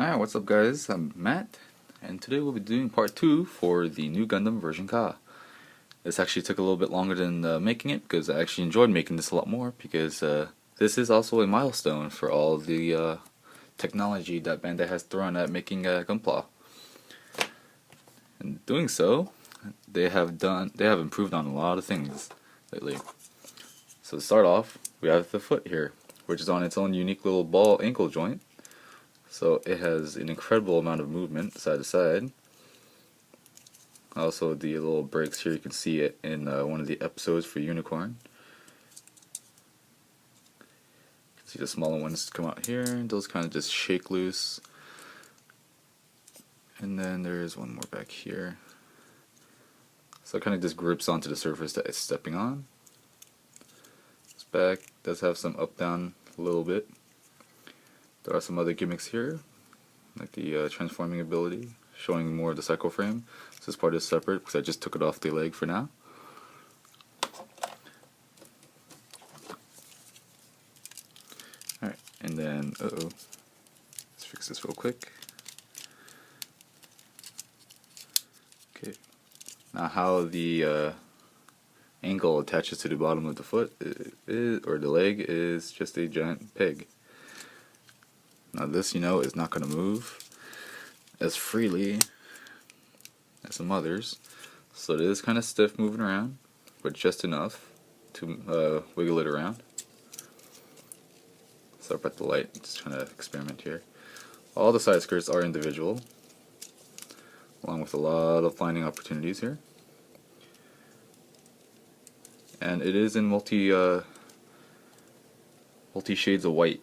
Alright, what's up guys? I'm Matt, and today we'll be doing part 2 for the new Gundam Ver.Ka. This actually took a little bit longer than making it, because I actually enjoyed making this a lot more, because this is also a milestone for all the technology that Bandai has thrown at making Gunpla. In doing so, they have improved on a lot of things lately. So to start off, we have the foot here, which is on its own unique little ball ankle joint. So it has an incredible amount of movement side to side. Also the little breaks here, you can see it in one of the episodes for Unicorn. You can see the smaller ones come out here, and those kind of just shake loose. And then there's one more back here. So it kind of just grips onto the surface that it's stepping on. This back does have some up down a little bit. There are some other gimmicks here, like the transforming ability, showing more of the cycle frame. So this part is separate because I just took it off the leg for now. Alright, and then, let's fix this real quick. Okay, now how the ankle attaches to the bottom of the foot or the leg is just a giant peg. Now this, is not going to move as freely as some others, so it is kind of stiff moving around, but just enough to wiggle it around. So up at the light, just trying to experiment here. All the side skirts are individual, along with a lot of lining opportunities here. And it is in multi shades of white.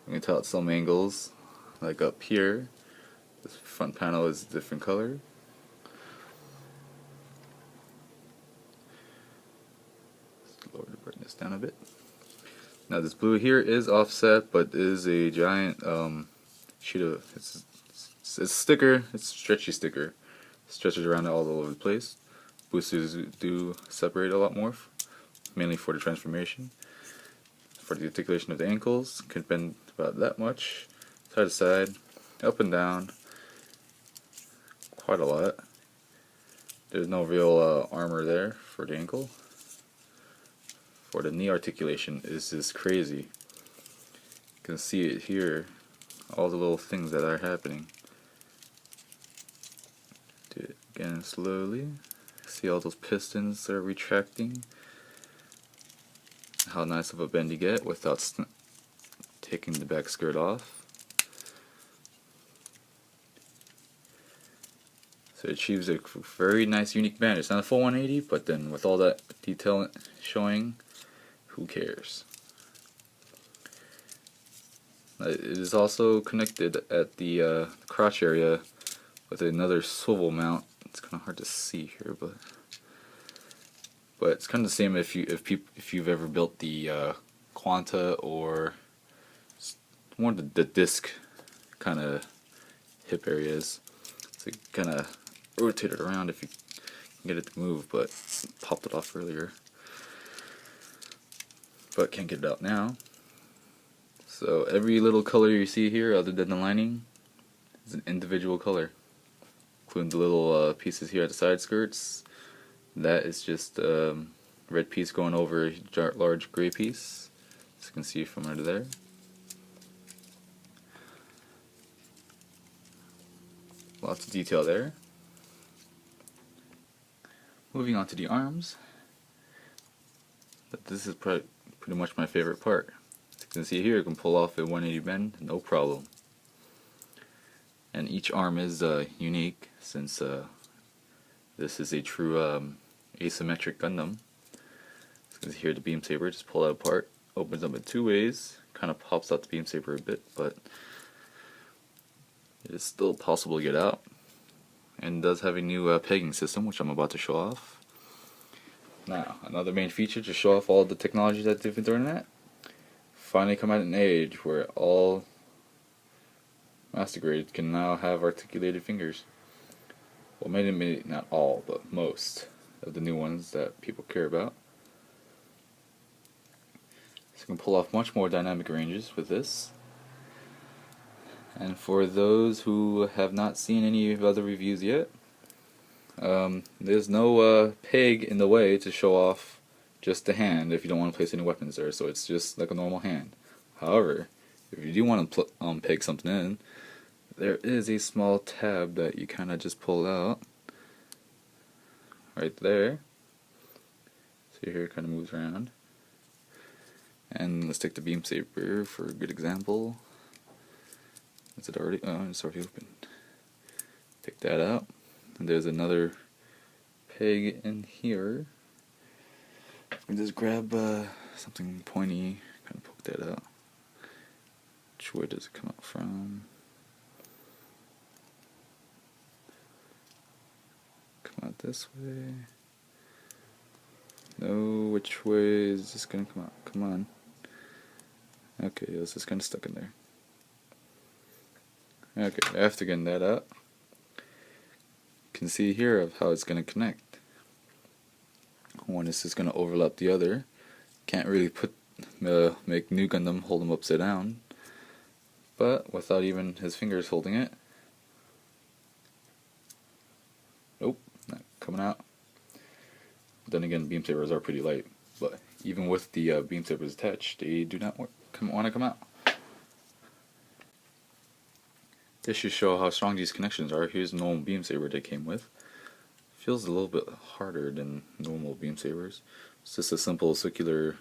You can tell at some angles, like up here, this front panel is a different color. Let's lower the brightness down a bit. Now this blue here is offset, but is a giant sheet of, it's a sticker, it's a stretchy sticker. It stretches around all over the place. Boosters do separate a lot more, mainly for the transformation. For the articulation of the ankles, could bend about that much, side to side, up and down, quite a lot. There's no real armor there for the ankle. For the knee articulation is just crazy. You can see it here, all the little things that are happening. Do it again slowly. See all those pistons that are retracting. How nice of a bend you get without taking the back skirt off. So it achieves a very nice unique bend. It's not a full 180, but then with all that detail showing, who cares? It is also connected at the crotch area with another swivel mount. It's kind of hard to see here, but it's kind of the same if you've ever built the Quanta or more the disc kind of hip areas. So you kind of rotate it around if you can get it to move, but popped it off earlier, but can't get it out now. So every little color you see here, other than the lining, is an individual color, including the little pieces here at the side skirts. That is just red piece going over a large gray piece, as you can see from under there. Lots of detail there. Moving on to the arms. But this is pretty much my favorite part. As you can see here, you can pull off a 180 bend, no problem. And each arm is unique, since this is a true asymmetric Gundam. So here the beam saber, just pull that apart, opens up in two ways, kind of pops out the beam saber a bit, but it is still possible to get out. And does have a new pegging system, which I'm about to show off. Now, another main feature to show off all the technology that they've been throwing at. Finally come at an age where all master grades can now have articulated fingers. Well, maybe not all, but most of the new ones that people care about. So you can pull off much more dynamic ranges with this. And for those who have not seen any of other reviews yet, there's no peg in the way to show off just the hand if you don't want to place any weapons there, so it's just like a normal hand. However, if you do want to peg something in, there is a small tab that you kind of just pull out right there. See here, it kind of moves around. And let's take the beam saber for a good example. Is it already? Oh, it's already open. Take that out. And there's another peg in here. You just grab something pointy, kind of poke that out. Which way does it come out from? Come out this way. No, which way is this gonna come out? Come on. Okay, it's just kind of stuck in there. Okay, after getting that out, you can see here of how it's gonna connect. One is just gonna overlap the other. Can't really make New Gundam hold him upside down, but without even his fingers holding it. Nope, not coming out. Then again, beam sabers are pretty light, but even with the beam sabers attached, they do not want to come out. This should show how strong these connections are. Here's the normal beam saber they came with. Feels a little bit harder than normal beam sabers. It's just a simple circular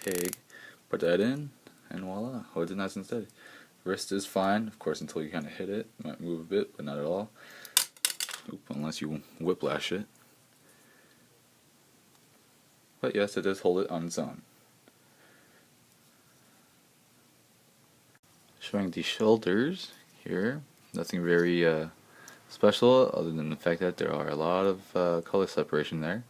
peg. Put that in, and voila, hold it nice and steady. Wrist is fine, of course, until you kind of hit it. It might move a bit, but not at all. Oop, unless you whiplash it. But yes, it does hold it on its own. Showing the shoulders here. Nothing very special other than the fact that there are a lot of color separation there.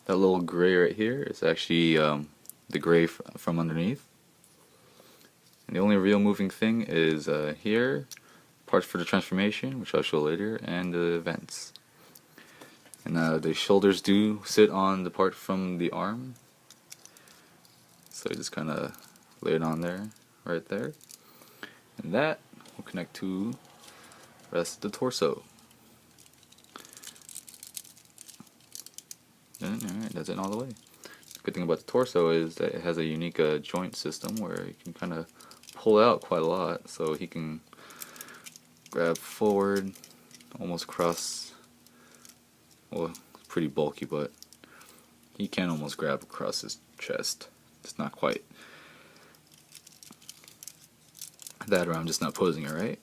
That little gray right here is actually the gray from underneath. And the only real moving thing is here, parts for the transformation, which I'll show later, and the vents. And the shoulders do sit on the part from the arm. So you just kind of lay it on there, right there. And that will connect to the rest of the torso. And alright, that's it all the way. The good thing about the torso is that it has a unique joint system where you can kind of pull out quite a lot, so he can grab forward, almost across. Well, it's pretty bulky, but he can almost grab across his chest. It's not quite that, or I'm just not posing it right.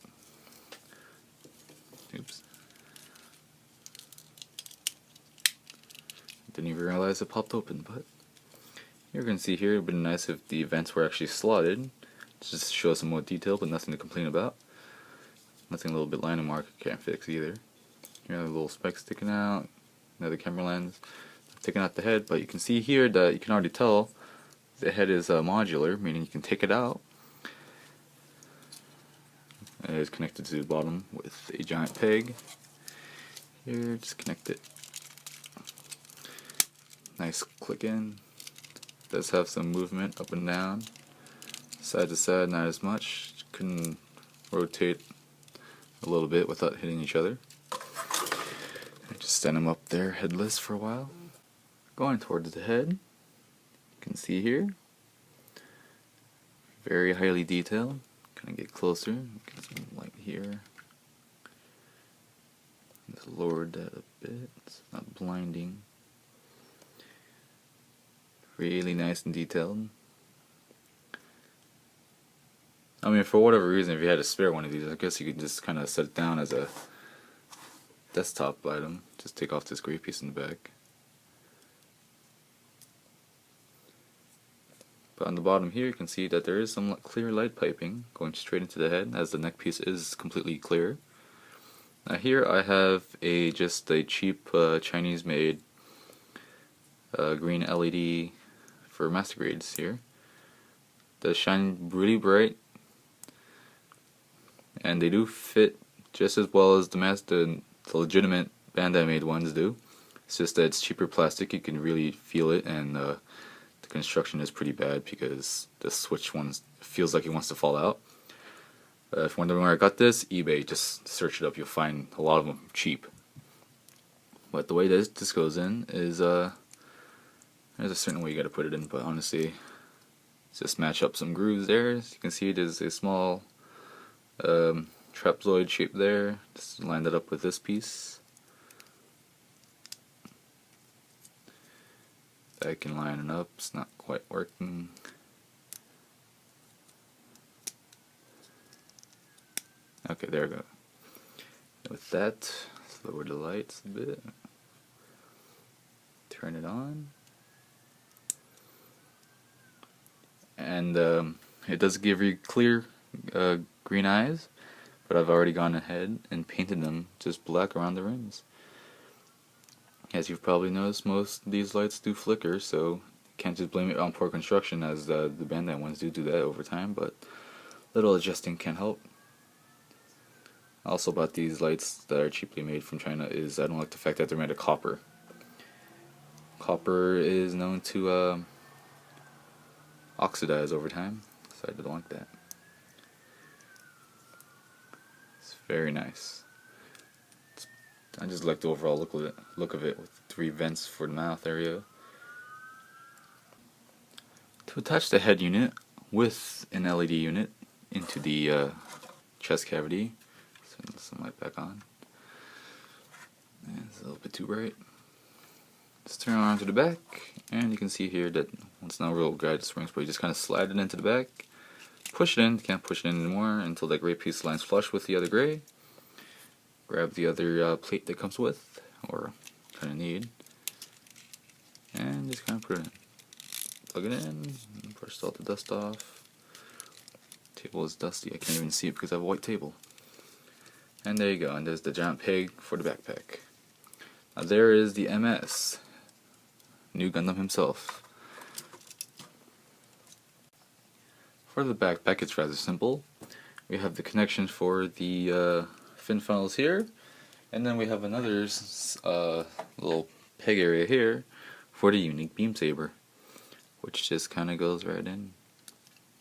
Oops. Didn't even realize it popped open, but you're going to see here it would be nice if the vents were actually slotted. Just to show some more detail, but nothing to complain about. Nothing a little bit line and mark can't fix either. Here are the little spikes sticking out, another camera lens. Taking out the head, but you can see here that you can already tell the head is modular, meaning you can take it out. It is connected to the bottom with a giant peg. Here, just connect it. Nice click in. Does have some movement up and down. Side to side, not as much. Couldn't rotate a little bit without hitting each other. Just stand them up there headless for a while. Going towards the head, you can see here, very highly detailed. Kind of get closer, get some light here. Just lowered that a bit, it's not blinding. Really nice and detailed. I mean, for whatever reason, if you had to spare one of these, I guess you could just kind of set it down as a desktop item. Just take off this gray piece in the back. But on the bottom here, you can see that there is some clear light piping going straight into the head, as the neck piece is completely clear. Now here I have just a cheap Chinese-made green LED for master grades here. It does shine really bright, and they do fit just as well as the legitimate Bandai-made ones do. It's just that it's cheaper plastic. You can really feel it, and the the construction is pretty bad because the switch one feels like it wants to fall out. If you're wondering where I got this, eBay, just search it up, you'll find a lot of them cheap. But the way this goes in is, there's a certain way you gotta put it in, but honestly, just match up some grooves there. As you can see, there's a small trapezoid shape there. Just line that up with this piece. I can line it up, it's not quite working. Okay, there we go. With that, let's lower the lights a bit. Turn it on. And it does give you clear green eyes, but I've already gone ahead and painted them just black around the rims. As you've probably noticed, most of these lights do flicker, so you can't just blame it on poor construction, as the Bandai ones do that over time, but little adjusting can help. Also about these lights that are cheaply made from China is I don't like the fact that they're made of copper. Copper is known to oxidize over time, so I don't like that. It's very nice. I just like the overall look of it with 3 vents for the mouth area. To attach the head unit with an LED unit into the chest cavity, send some light back on. And it's a little bit too bright. Just turn around to the back, and you can see here that it's not a real guide springs, but you just kind of slide it into the back, push it in. You can't push it in anymore until that gray piece lines flush with the other gray. Grab the other plate that comes with, or kind of need, and just kind of put it in. Plug it in, brush all the dust off. Table is dusty, I can't even see it because I have a white table. And there you go, and there's the giant peg for the backpack. Now there is the MS, New Gundam himself. For the backpack, it's rather simple. We have the connection for the fin funnels here, and then we have another little peg area here for the unique beam saber, which just kind of goes right in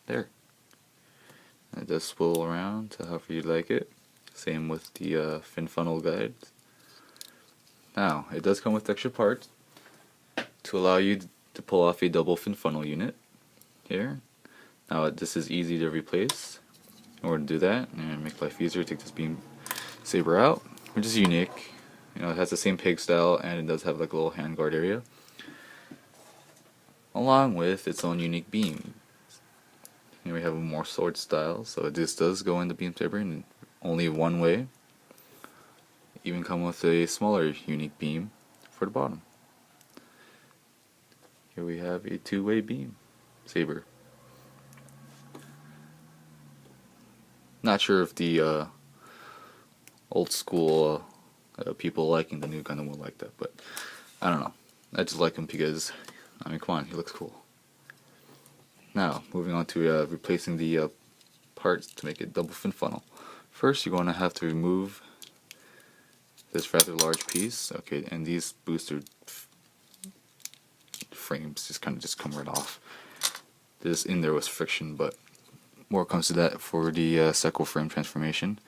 there. And it does spool around to however you like it. Same with the fin funnel guides. Now, it does come with extra parts to allow you to pull off a double fin funnel unit here. Now, this is easy to replace. In order to do that, and make life easier, take this beam saber out, which is unique. You know, it has the same peg style, and it does have like a little handguard area, along with its own unique beam. Here we have a more sword style, so this does go in the beam saber in only one way. Even come with a smaller unique beam for the bottom. Here we have a 2-way beam saber. Not sure if the old school people liking the new Gundam will like that, but I don't know. I just like him because, I mean, come on, he looks cool. Now, moving on to replacing the parts to make it double fin funnel. First, you're going to have to remove this rather large piece. Okay, and these booster frames just kind of come right off. This in there was friction, but more comes to that for the Seco frame transformation.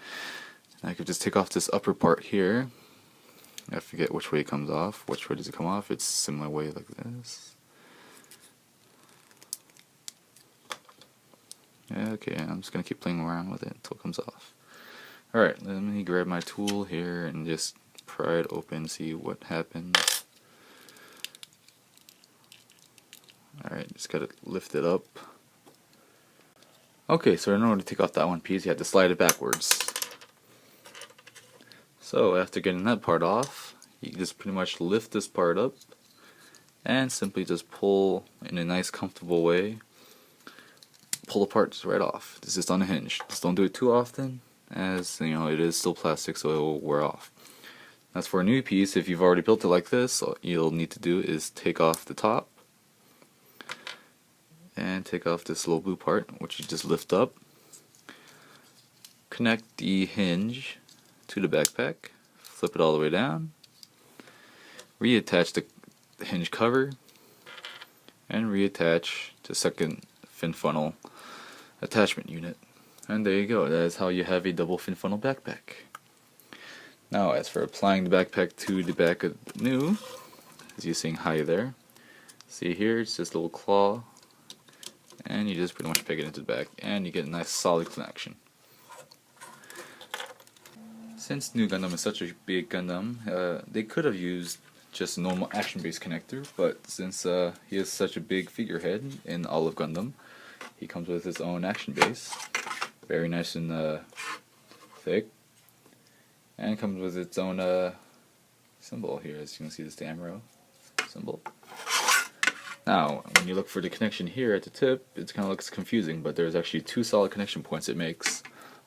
And I could just take off this upper part here. I forget which way it comes off. Which way does it come off? It's a similar way like this. Yeah, okay, I'm just going to keep playing around with it until it comes off. Alright, let me grab my tool here and just pry it open, see what happens. Alright, just got to lift it up. Okay, so in order to take off that one piece, you have to slide it backwards. So after getting that part off, you can just pretty much lift this part up and simply just pull in a nice comfortable way. Pull the parts right off. This is just on a hinge. Just don't do it too often, as you know, it is still plastic, so it will wear off. As for a new piece, if you've already built it like this, all you'll need to do is take off the top and take off this little blue part, which you just lift up. Connect the hinge to the backpack, flip it all the way down, reattach the hinge cover, and reattach the second fin funnel attachment unit. And there you go, that is how you have a double fin funnel backpack. Now as for applying the backpack to the back of the new, as you're seeing high there, see here it's just a little claw, and you just pretty much peg it into the back and you get a nice solid connection. Since New Gundam is such a big Gundam, they could have used just a normal action-based connector, but since he is such a big figurehead in all of Gundam, he comes with his own action base. Very nice and thick. And it comes with its own symbol here, as you can see, the Stamro symbol. Now, when you look for the connection here at the tip, it kind of looks confusing, but there's actually two solid connection points it makes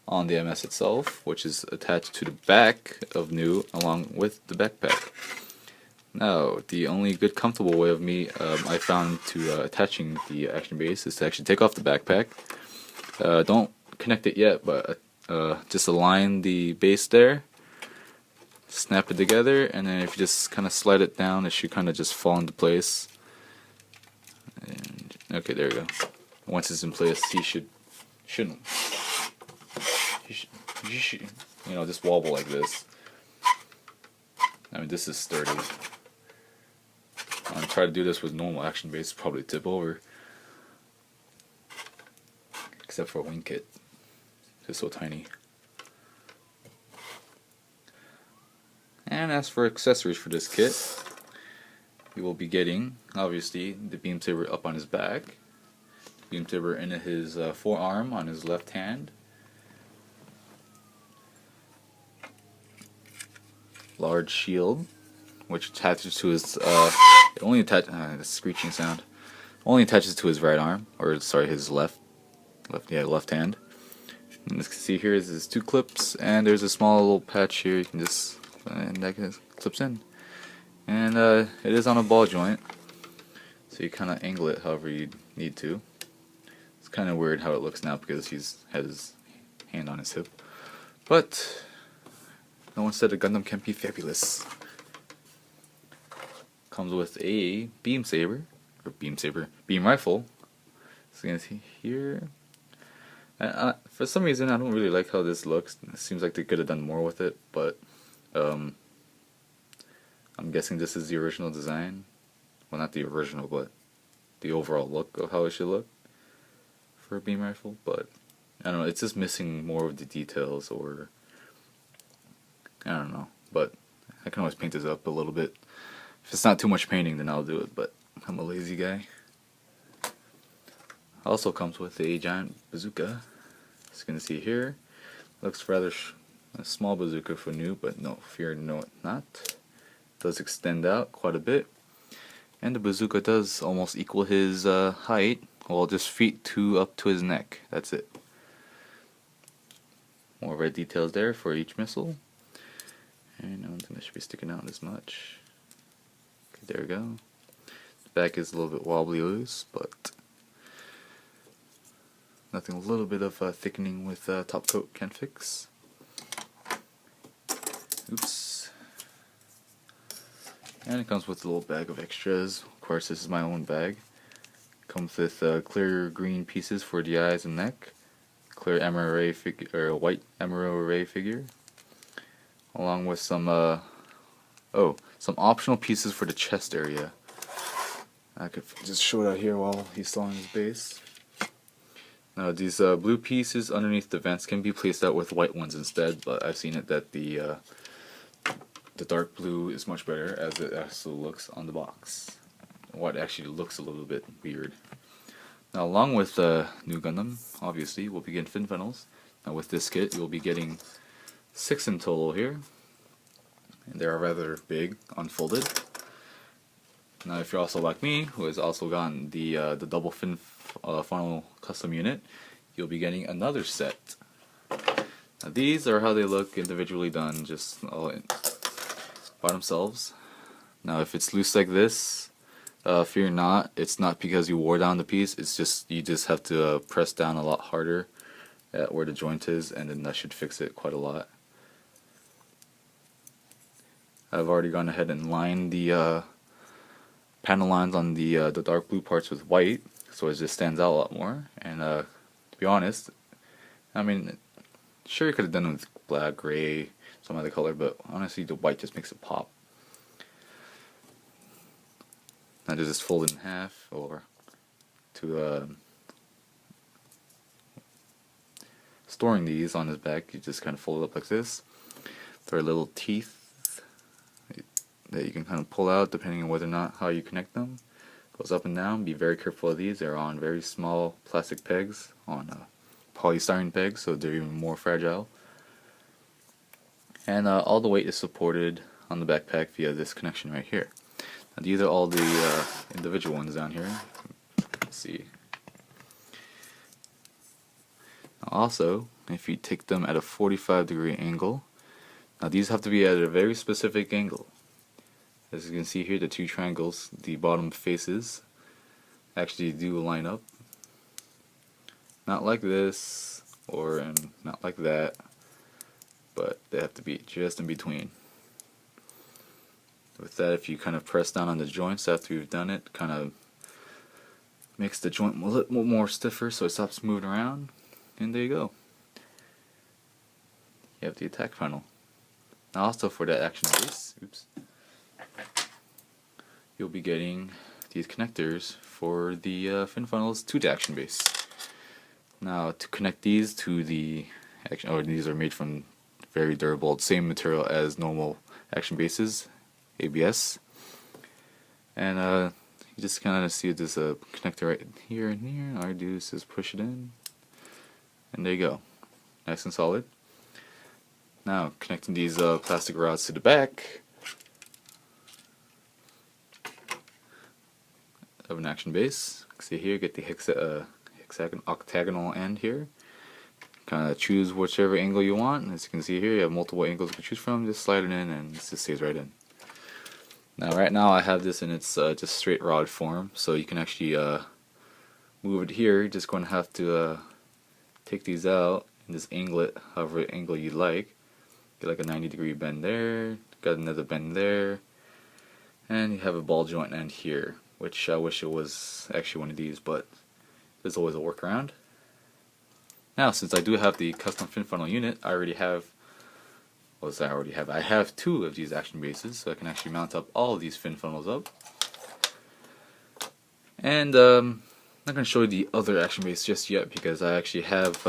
on the MS itself, which is attached to the back of New along with the backpack. Now, the only good comfortable way of I found to attaching the action base is to actually take off the backpack. Don't connect it yet, but just align the base there, snap it together, and then if you just kind of slide it down, it should kind of just fall into place. And, okay, there we go. Once it's in place, you should just wobble like this. I mean, this is sturdy. I'm try to do this with normal action base, probably tip over. Except for a wing kit. It's so tiny. And as for accessories for this kit, you will be getting, obviously, the beam saber up on his back, beam saber in his forearm on his left hand, large shield, which attaches to his it only the screeching sound only attaches to his right arm, or sorry, his left hand. And as you can see here is his two clips, and there's a small little patch here you can just and that clips in, and it is on a ball joint, so you kind of angle it however you need to. It's kind of weird how it looks now because he's had his hand on his hip, but no one said a Gundam can't be fabulous. Comes with a beam rifle. So you can see here. And, for some reason, I don't really like how this looks. It seems like they could have done more with it, but I'm guessing this is the original design. Well, not the original, but the overall look of how it should look for a beam rifle. But I don't know. It's just missing more of the details, or I don't know. But I can always paint this up a little bit. If it's not too much painting, then I'll do it, but I'm a lazy guy. Also comes with a giant bazooka. As you can see here, looks rather a small bazooka for New, but no, fear no, it not. It does extend out quite a bit, and the bazooka does almost equal his height. Well, just feet up to his neck. That's it. More red details there for each missile, and I don't think that should be sticking out as much. There we go. The back is a little bit wobbly loose, but nothing a little bit of thickening with top coat can fix. Oops. And it comes with a little bag of extras. Of course, this is my own bag. Comes with clear green pieces for the eyes and neck, clear MRA figure, or white MRA figure, along with some some optional pieces for the chest area. I could just show it out here while he's still on his base. Now these blue pieces underneath the vents can be placed out with white ones instead, but I've seen it that the dark blue is much better as it actually looks on the box. What actually looks a little bit weird. Now along with New Gundam, obviously, we'll be getting fin funnels. Now with this kit, you'll be getting 6 in total here. And they are rather big, unfolded. Now if you're also like me, who has also gotten the double fin funnel custom unit, you'll be getting another set. Now these are how they look individually done, just all by themselves. Now if it's loose like this, fear not, it's not because you wore down the piece, it's just you just have to press down a lot harder at where the joint is, and then that should fix it quite a lot. I've already gone ahead and lined the panel lines on the dark blue parts with white, so it just stands out a lot more. And to be honest, I mean, sure you could have done it with black, gray, some other color, but honestly the white just makes it pop. Now just fold it in half, or to storing these on his back, you just kind of fold it up like this. There are little teeth that you can kind of pull out depending on whether or not how you connect them. Goes up and down. Be very careful of these. They're on very small plastic pegs, on polystyrene pegs, so they're even more fragile. And all the weight is supported on the backpack via this connection right here. Now these are all the individual ones down here. Let's see. Now also, if you take them at a 45-degree angle, now these have to be at a very specific angle. As you can see here, the two triangles, the bottom faces actually do line up. Not like this, or not like that, but they have to be just in between. With that, if you kind of press down on the joints after you've done it, kind of makes the joint a little more stiffer so it stops moving around, and there you go. You have the attack panel. Now also for that action base, you'll be getting these connectors for the fin funnels to the action base. Now to connect these to the action, these are made from very durable, same material as normal action bases, ABS. And you just kind of see this connector right here and here. All I do is just push it in, and there you go, nice and solid. Now connecting these plastic rods to the back of an action base. See here, get the octagonal end here. Kind of choose whichever angle you want. As you can see here, you have multiple angles you can choose from. Just slide it in, and it just stays right in. Now, right now, I have this in its just straight rod form, so you can actually move it here. You're just going to have to take these out and just angle it however angle you like. Get like a 90-degree bend there. Got another bend there, and you have a ball joint end here, which I wish it was actually one of these, but there's always a workaround. Now, since I do have the custom fin funnel unit, I have two of these action bases, so I can actually mount up all of these fin funnels up. And I'm not going to show you the other action base just yet, because I actually have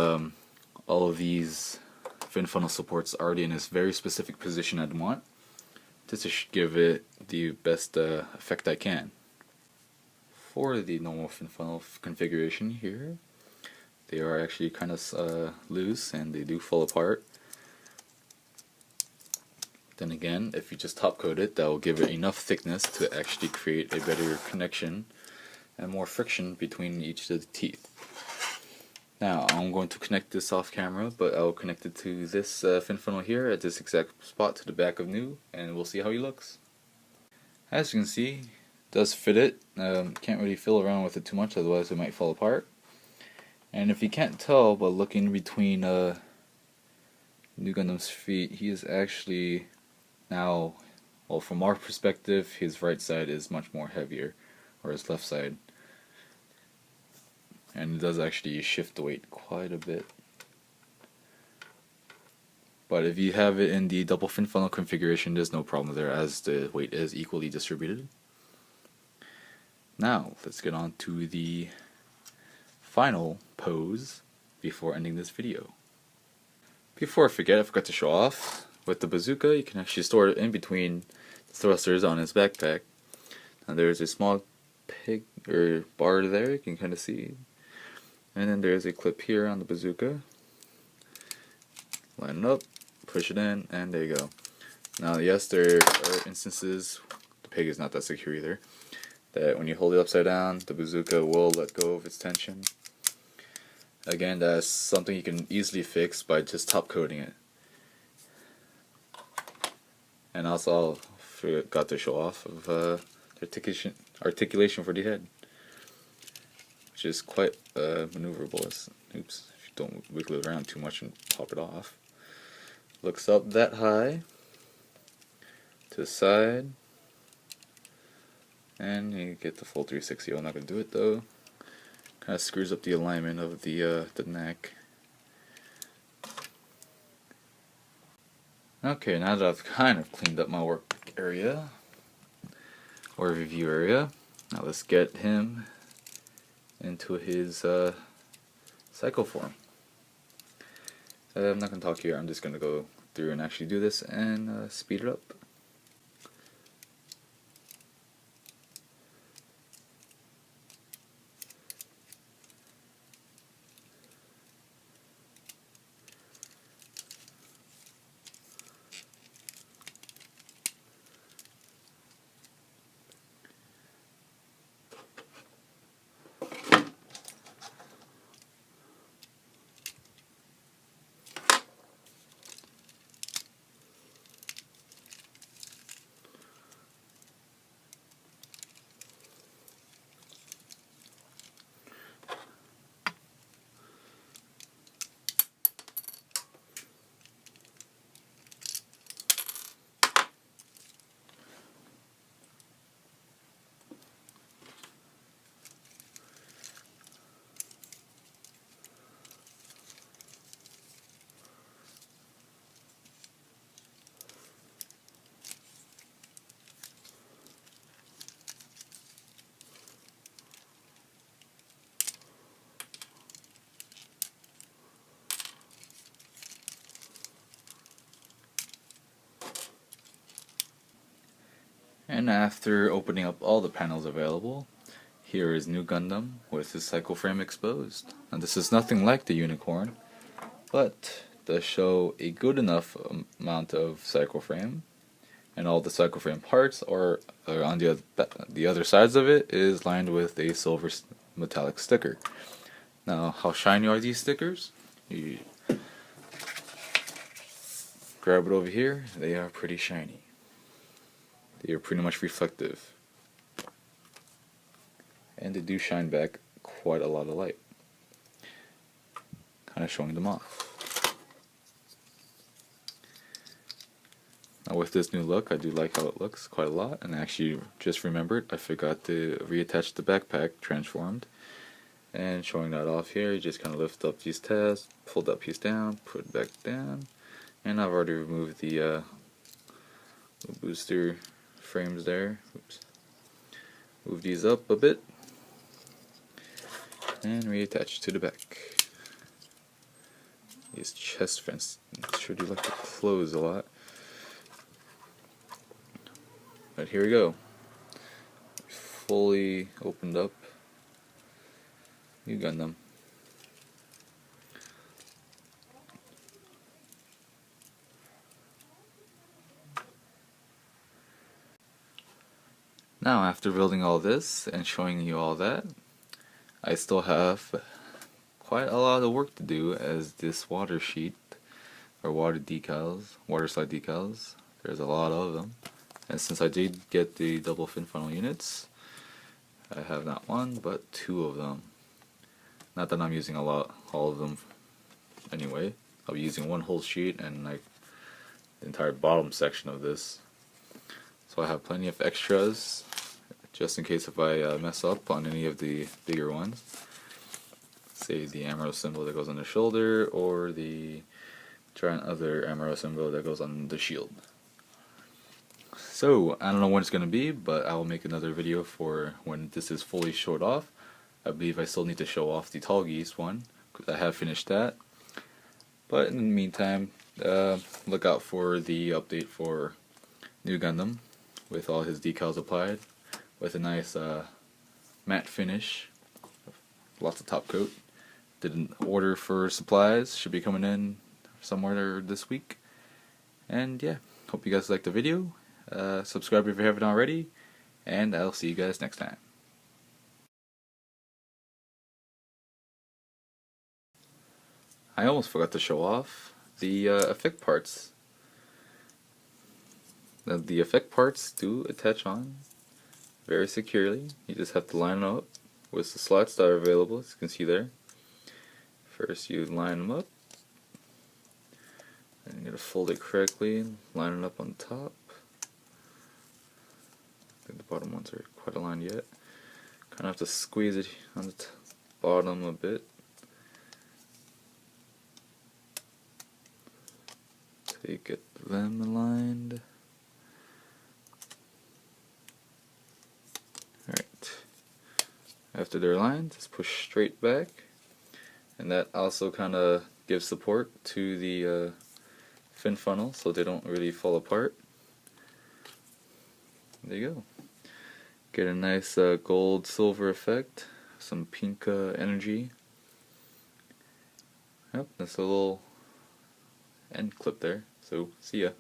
all of these fin funnel supports already in this very specific position I'd want, just to give it the best effect I can. For the normal fin funnel configuration here, they are actually kind of loose and they do fall apart. Then again, if you just top coat it, that will give it enough thickness to actually create a better connection and more friction between each of the teeth. Now, I'm going to connect this off camera, but I'll connect it to this fin funnel here at this exact spot to the back of new, and we'll see how he looks. As you can see, it does fit it. Can't really fill around with it too much, otherwise it might fall apart. And if you can't tell by looking between New Gundam's feet, he is actually now, well, from our perspective, his right side is much more heavier, or his left side. And it does actually shift the weight quite a bit. But if you have it in the double fin funnel configuration, there's no problem there, as the weight is equally distributed. Now, let's get on to the final pose before ending this video. Before I forgot to show off, with the bazooka you can actually store it in between the thrusters on his backpack. Now there's a small peg or bar there, you can kind of see, and then there's a clip here on the bazooka. Line it up, push it in, and there you go. Now yes, there are instances, the peg is not that secure either, that when you hold it upside down, the bazooka will let go of its tension. Again, that's something you can easily fix by just top coating it. And also, I forgot to show off of the articulation for the head, which is quite maneuverable. Oops, if you don't wiggle it around too much and pop it off. Looks up that high, to the side, And you get the full 360. I'm not gonna do it though. Kind of screws up the alignment of the neck. Okay, now that I've kind of cleaned up my work area or review area, now let's get him into his cycle form. I'm not gonna talk here. I'm just gonna go through and actually do this and speed it up. And after opening up all the panels available, here is New Gundam with his cycle frame exposed. Now this is nothing like the Unicorn, but does show a good enough amount of cycle frame, and all the cycle frame parts are on the other sides of it is lined with a silver metallic sticker. Now, how shiny are these stickers? You grab it over here, they are pretty shiny. They are pretty much reflective. And they do shine back quite a lot of light. Kind of showing them off. Now with this new look, I do like how it looks quite a lot. And actually, just remembered, I forgot to reattach the backpack transformed. And showing that off here, you just kind of lift up these tabs, pull that piece down, put it back down. And I've already removed the booster frames there. Oops. Move these up a bit and reattach to the back. These chest vents sure do like to close a lot. But here we go. Fully opened up New Gundam. Now, after building all this and showing you all that, I still have quite a lot of work to do as this water sheet, or water slide decals. There's a lot of them. And since I did get the double fin funnel units, I have not one, but two of them. Not that I'm using all of them anyway. I'll be using one whole sheet and like the entire bottom section of this. So I have plenty of extras, just in case if I mess up on any of the bigger ones. Say the Amaro symbol that goes on the shoulder, or the giant other Amaro symbol that goes on the shield. So, I don't know when it's going to be, but I will make another video for when this is fully showed off. I believe I still need to show off the Tall Geese one, because I have finished that. But in the meantime, look out for the update for New Gundam, with all his decals applied, with a nice matte finish, lots of top coat. Did an order for supplies, should be coming in somewhere this week. And yeah, hope you guys liked the video. Subscribe if you haven't already, and I'll see you guys next time. I almost forgot to show off the effect parts. Now, the effect parts do attach on very securely. You just have to line them up with the slots that are available, as you can see there. First you line them up, and you're going to fold it correctly, line it up on top. Then bottom ones are quite aligned yet. Kind of have to squeeze it on the bottom a bit. So you get them aligned. Alright. After they're aligned, just push straight back. And that also kind of gives support to the fin funnel so they don't really fall apart. There you go. Get a nice gold silver effect, some pink energy. Yep, that's a little end clip there. So see ya.